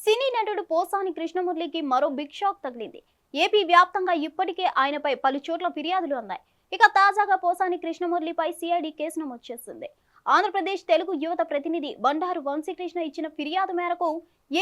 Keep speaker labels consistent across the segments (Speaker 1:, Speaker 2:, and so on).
Speaker 1: సినీ నటుడు పోసాని కృష్ణమురళికి మరో big shock తగిలింది. ఏపీ వ్యాప్తంగా ఇప్పటికే ఆయనపై పలు చోట్ల ఫిర్యాదులు అందాయి. ఇక తాజాగా పోసాని కృష్ణమురళిపై సిఐడి కేసు నమోదు చేసింది. ఆంధ్రప్రదేశ్ తెలుగు యువత ప్రతినిధి బండారు వంశీకృష్ణ ఇచ్చిన ఫిర్యాదు మేరకు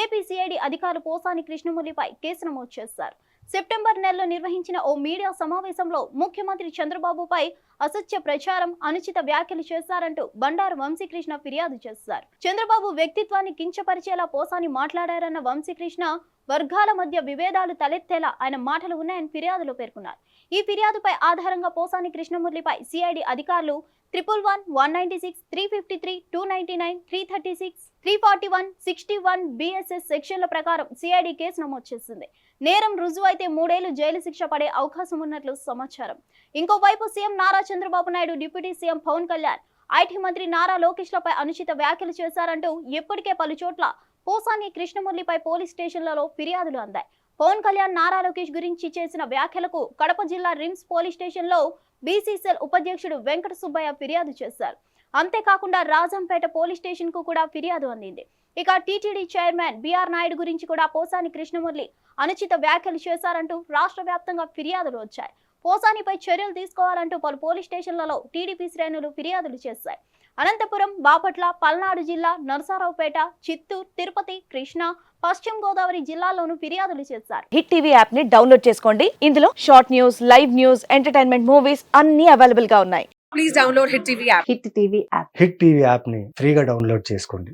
Speaker 1: ఏపీ సిఐడి అధికారులు పోసాని కృష్ణమురళిపై కేసు నమోదు చేశారు. సెప్టెంబర్ నెలలో నిర్వహించిన ఓ మీడియా సమావేశంలో ముఖ్యమంత్రి చంద్రబాబుపై అసత్య ప్రచారం, అనుచిత వ్యాఖ్యలు చేశారంటూ బండారు వంశీకృష్ణ ఫిర్యాదు చేశారు. చంద్రబాబు వ్యక్తిత్వాన్ని కించపరిచేలా పోసాని మాట్లాడారన్న వంశీకృష్ణ, వర్గాల మధ్య విభేదాలు తలెత్తేలా ఆయన మాటలు ఉన్నాయని ఫిర్యాదులో పేర్కొన్నారు. ఈ ఫిర్యాదుపై ఆధారంగా పోసాని కృష్ణమురళిపై సిఐడి అధికారులు 111, 196, 353, 299, 336, 341, 61 BSS సెక్షన్ల ప్రకారం సిఐడి కేసు నమోదు చేసింది. నేరం రుజువైతే 3 ఏళ్లు జైలు శిక్ష పడే అవకాశం ఉన్నట్లు సమాచారం. ఇంకోవైపు CM Nara Chandrababu Naidu, deputy CM Pawan Kalyan, IT మంత్రి నారా లోకేష్లపై అనుచిత వ్యాఖ్యలు చేశారంటూ ఇప్పటికే పలు చోట్ల పోసాని కృష్ణమురళిపై పోలీస్ స్టేషన్లలో ఫిర్యాదులు అందాయి. పవన్ కళ్యాణ్, నారా లోకేష్ గురించి చేసిన వ్యాఖ్యలకు కడప జిల్లా రిమ్స్ పోలీస్ స్టేషన్లో బీసీసీఎల్ ఉపాధ్యక్షుడు వెంకట సుబ్బయ్య ఫిర్యాదు చేశారు. అంతేకాకుండా రాజంపేట పోలీస్ స్టేషన్ కు కూడా ఫిర్యాదు అందింది. ఇక టీటీడీ చైర్మన్ బిఆర్ నాయుడు గురించి కూడా పోసాని కృష్ణమురళి అనుచిత వ్యాఖ్యలు చేశారంటూ రాష్ట్ర వ్యాప్తంగా ఫిర్యాదులు వచ్చాయి. పోసానిపై చర్యలు తీసుకోవాలంటూ పలు పోలీస్ స్టేషన్లలో టీడీపీ శ్రేణులు ఫిర్యాదులు చేశాయి. అనంతపురం, బాపట్ల, పల్నాడు జిల్లా, నరసరావుపేట, చిత్తూరు, తిరుపతి, కృష్ణా, పశ్చిమ గోదావరి జిల్లాల్లోనూ ఫిర్యాదులు చేశారు.
Speaker 2: హిట్ టీవీ యాప్ ని డౌన్లోడ్ చేసుకోండి. ఇందులో short news, live news, entertainment movies అన్ని అవైలబుల్ గా ఉన్నాయి.
Speaker 3: Please download Hit TV app.
Speaker 2: Hit TV app.
Speaker 4: Hit TV యాప్ని ఫ్రీగా డౌన్లోడ్ చేసుకోండి.